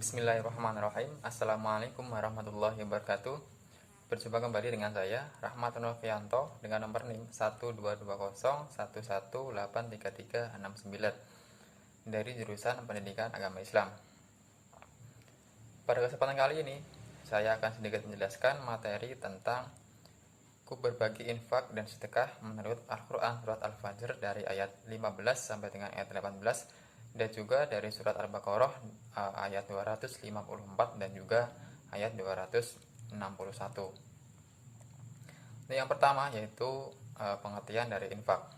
Bismillahirrahmanirrahim. Assalamualaikum warahmatullahi wabarakatuh. Berjumpa kembali dengan saya Rahmat Novianto dengan nomor NIM 12201183369 dari jurusan Pendidikan Agama Islam. Pada kesempatan kali ini saya akan sedikit menjelaskan materi tentang berbagi infak dan sedekah menurut Al-Quran surat Al-Fajr dari ayat 15 sampai dengan ayat 18 dan juga dari surat Al-Baqarah ayat 254 dan juga ayat 261. Yang pertama yaitu pengertian dari infak.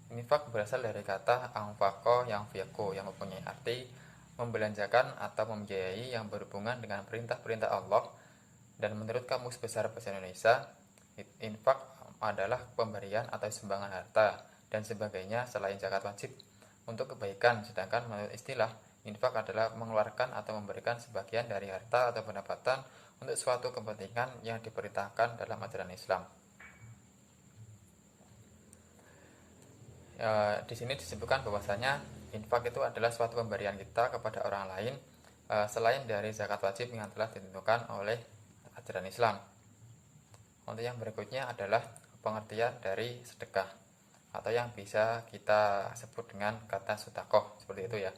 Infak berasal dari kata anfaqo yang fiqo yang mempunyai arti membelanjakan atau membiayai yang berhubungan dengan perintah-perintah Allah, dan menurut Kamus Besar Bahasa Indonesia, infak adalah pemberian atau sumbangan harta dan sebagainya selain zakat wajib untuk kebaikan, sedangkan menurut istilah infak adalah mengeluarkan atau memberikan sebagian dari harta atau pendapatan untuk suatu kepentingan yang diperintahkan dalam ajaran Islam. Di sini disebutkan bahwasanya infak itu adalah suatu pemberian kita kepada orang lain selain dari zakat wajib yang telah ditentukan oleh ajaran Islam. Untuk yang berikutnya adalah pengertian dari sedekah atau yang bisa kita sebut dengan kata sedekah, seperti itu ya.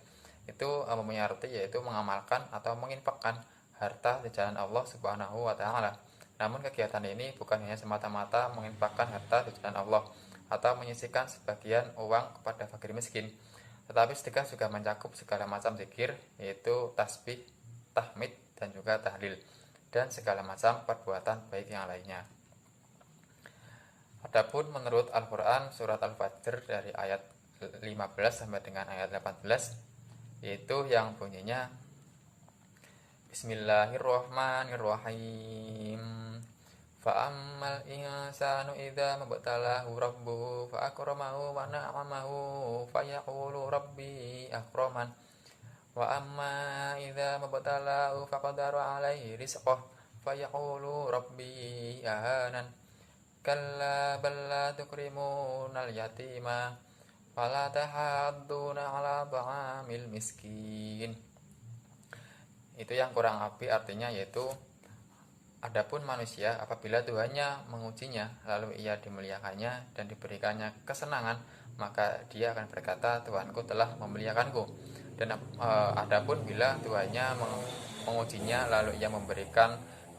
Itu mempunyai arti yaitu mengamalkan atau menginfakkan harta di jalan Allah Subhanahu wa taala. Namun kegiatan ini bukan hanya semata-mata menginfakkan harta di jalan Allah atau menyisihkan sebagian uang kepada fakir miskin, tetapi sedekah juga mencakup segala macam zikir, yaitu tasbih, tahmid, dan juga tahlil, dan segala macam perbuatan baik yang lainnya. Adapun menurut Al-Quran surat Al-Fajr dari ayat 15 sampai dengan ayat 18, yaitu yang bunyinya Bismillahirrahmanirrahim. Fa'ammal insanu idza mabtalahu rabbuhu fa'akramahu wa na'amahu fayaqulu rabbi akraman wa amma idza mabtalahu faqadara alaihi rizqahu fayaqulu rabbi ahanan kalla bal la tukrimunal yatima wala tahadduna ala ta'amil miskin. Itu yang kurang lebih artinya yaitu, adapun manusia apabila Tuhannya mengujinya lalu ia dimuliakannya dan diberikannya kesenangan, maka dia akan berkata, Tuhanku telah memuliakanku. Dan adapun bila Tuhannya mengujinya lalu ia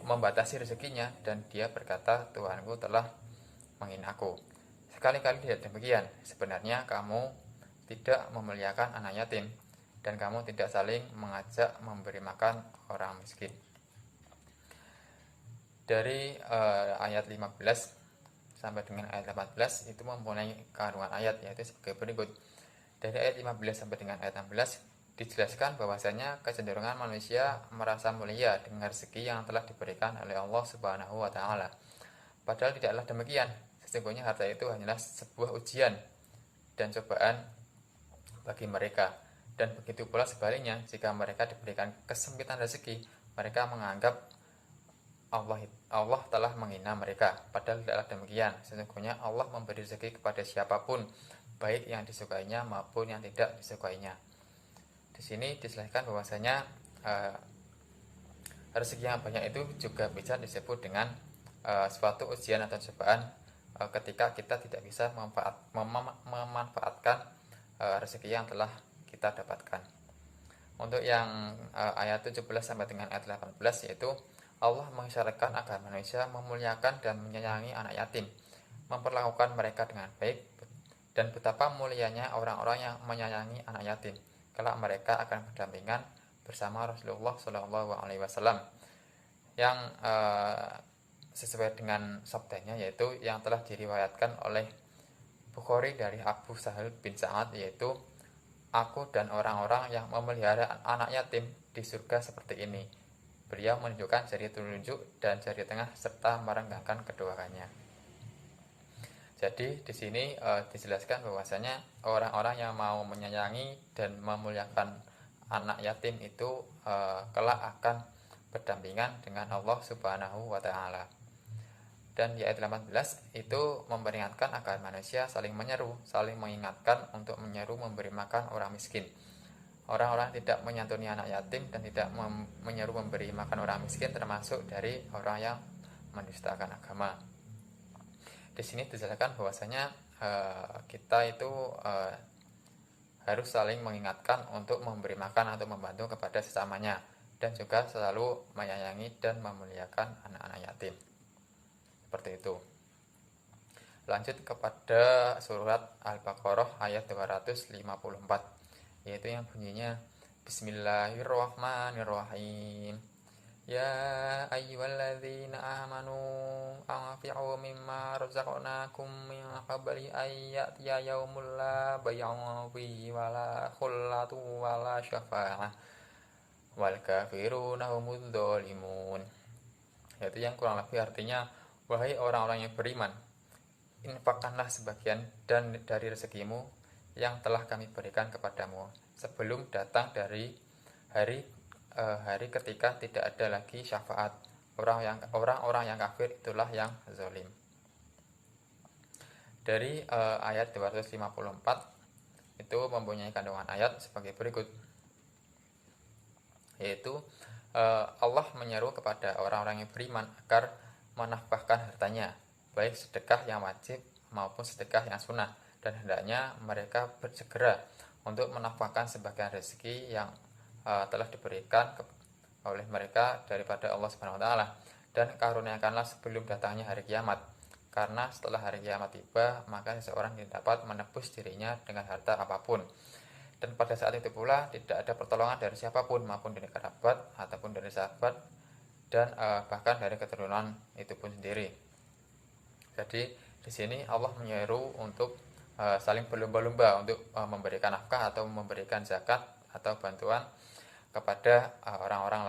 membatasi rezekinya dan dia berkata, Tuhanku telah menghinaku. Sekali-kali tidak demikian. Sebenarnya kamu tidak memuliakan anak yatim dan kamu tidak saling mengajak memberi makan orang miskin. Dari ayat 15 sampai dengan ayat 18 itu mempunyai kandungan ayat, yaitu sebagai berikut. Dari ayat 15 sampai dengan ayat 16 dijelaskan bahwasanya kecenderungan manusia merasa mulia dengan rezeki yang telah diberikan oleh Allah Subhanahu wa taala. Padahal tidaklah demikian. Sesungguhnya harta itu hanyalah sebuah ujian dan cobaan bagi mereka. Dan begitu pula sebaliknya, jika mereka diberikan kesempitan rezeki, mereka menganggap Allah telah menghina mereka. Padahal tidaklah demikian. Sesungguhnya Allah memberi rezeki kepada siapapun, baik yang disukainya maupun yang tidak disukainya. Di sini dijelaskan bahwasanya rezeki yang banyak itu juga bisa disebut dengan suatu ujian atau cobaan ketika kita tidak bisa memanfaatkan rezeki yang telah kita dapatkan. Untuk yang ayat 17 sampai dengan ayat 18 yaitu Allah mengisyaratkan agar manusia memuliakan dan menyayangi anak yatim, memperlakukan mereka dengan baik, dan betapa mulianya orang-orang yang menyayangi anak yatim, kelak mereka akan berdampingan bersama Rasulullah SAW, yang sesuai dengan sabdanya, yaitu yang telah diriwayatkan oleh Bukhari dari Abu Sahal bin Sa'ad, yaitu aku dan orang-orang yang memelihara anak yatim di surga seperti ini. Beliau menunjukkan jari telunjuk dan jari tengah serta merenggangkan kedua kakinya. Jadi di sini dijelaskan bahwasanya orang-orang yang mau menyayangi dan memuliakan anak yatim itu kelak akan berdampingan dengan Allah Subhanahu wa taala. Dan di ayat 18 itu memperingatkan agar manusia saling menyeru, saling mengingatkan untuk menyeru memberi makan orang miskin. Orang-orang tidak menyantuni anak yatim dan tidak menyeru memberi makan orang miskin termasuk dari orang yang mendustakan agama. Di sini dijelaskan bahwasanya kita itu harus saling mengingatkan untuk memberi makan atau membantu kepada sesamanya, dan juga selalu menyayangi dan memuliakan anak-anak yatim. Seperti itu. Lanjut kepada surat Al-Baqarah ayat 254, yaitu yang bunyinya Bismillahirrahmanirrahim. Ya ayyuhalladzina amanu anfi'u mimma razaqnakum min qabli an ya'tiya yaumul la bay'un fihi wala khullatu wala syafa'ah wal kafiruna humudz dzalimun. Yaitu yang kurang lebih artinya, wahai orang-orang yang beriman, infakkanlah sebagian dan dari rezekimu yang telah kami berikan kepadamu sebelum datang dari hari ketika tidak ada lagi syafaat. Orang-orang yang kafir itulah yang zalim. Dari ayat 254 itu mempunyai kandungan ayat sebagai berikut, yaitu Allah menyeru kepada orang-orang yang beriman agar menafkahkan hartanya, baik sedekah yang wajib maupun sedekah yang sunnah, dan hendaknya mereka bersegera untuk menafkahkan sebagian rezeki yang telah diberikan oleh mereka daripada Allah Subhanahu wa taala, dan karuniakanlah sebelum datangnya hari kiamat, karena setelah hari kiamat tiba maka seseorang tidak dapat menebus dirinya dengan harta apapun, dan pada saat itu pula tidak ada pertolongan dari siapapun, maupun dari kerabat ataupun dari sahabat, dan bahkan dari keturunan itu pun sendiri. Jadi di sini Allah menyeru untuk saling berlomba-lomba untuk memberikan nafkah atau memberikan zakat atau bantuan kepada orang-orang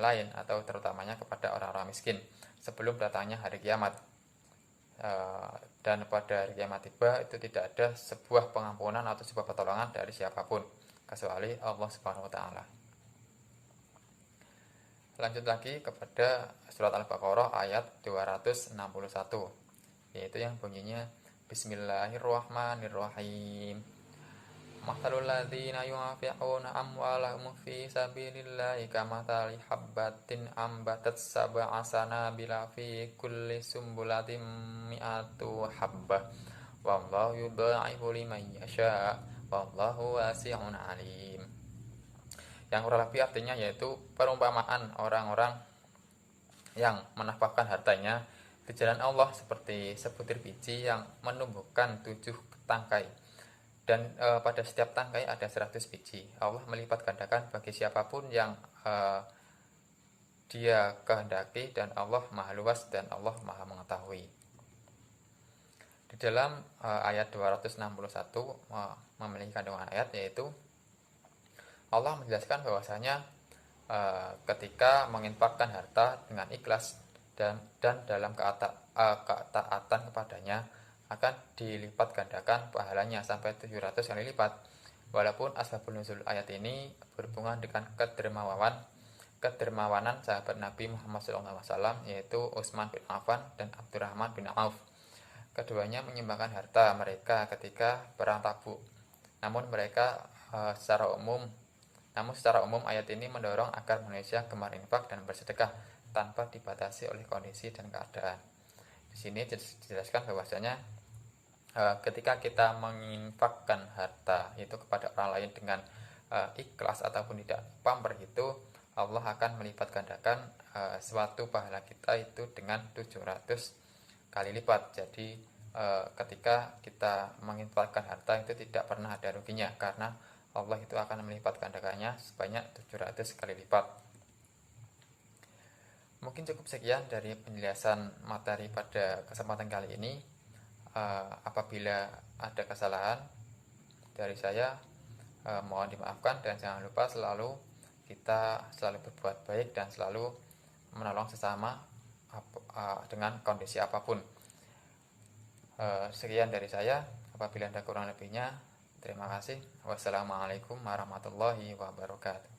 lain atau terutamanya kepada orang-orang miskin sebelum datangnya hari kiamat. Dan pada hari kiamat tiba itu tidak ada sebuah pengampunan atau sebuah pertolongan dari siapapun kecuali Allah Subhanahu wa taala. Lanjut lagi kepada surat Al-Baqarah ayat 261, yaitu yang bunyinya Bismillahirrahmanirrahim. Mathalul ladzina yunfiquna amwalahum fi sabilillahi kamathali habbatin ambatat sab'a sanabila fi kulli sumbulatin mi'atu habbah wallahu yudha'ifu liman yasha wallahu wasi'un alim. Yang kurang lebih artinya yaitu perumpamaan orang-orang yang menafkahkan hartanya di jalan Allah seperti sebutir biji yang menumbuhkan 7 tangkai, dan pada setiap tangkai ada 100 biji. Allah melipat gandakan bagi siapapun yang dia kehendaki, dan Allah maha luas dan Allah maha mengetahui. Di dalam ayat 261 memiliki kandungan ayat, yaitu Allah menjelaskan bahwasanya ketika menginfakkan harta dengan ikhlas dan dalam ketaatan kepadanya akan dilipat gandakan pahalanya sampai 700 kali lipat. Walaupun asbabun nuzul ayat ini berhubungan dengan kedermawanan sahabat Nabi Muhammad SAW, yaitu Utsman bin Affan dan Abdurrahman bin Auf. Keduanya menyumbangkan harta mereka ketika perang Tabuk. Namun secara umum ayat ini mendorong agar manusia gemar infak dan bersedekah tanpa dibatasi oleh kondisi dan keadaan. Di sini dijelaskan bahwasanya ketika kita menginfakkan harta itu kepada orang lain dengan ikhlas ataupun tidak pamrih, itu Allah akan melipat gandakan suatu pahala kita itu dengan 700 kali lipat. Jadi ketika kita menginfakkan harta itu tidak pernah ada ruginya, karena Allah itu akan melipat gandakannya sebanyak 700 kali lipat. Mungkin cukup sekian dari penjelasan materi pada kesempatan kali ini. Apabila ada kesalahan dari saya, mohon dimaafkan, dan jangan lupa kita selalu berbuat baik dan selalu menolong sesama dengan kondisi apapun. Sekian dari saya. Apabila ada kurang lebihnya, terima kasih. Wassalamualaikum warahmatullahi wabarakatuh.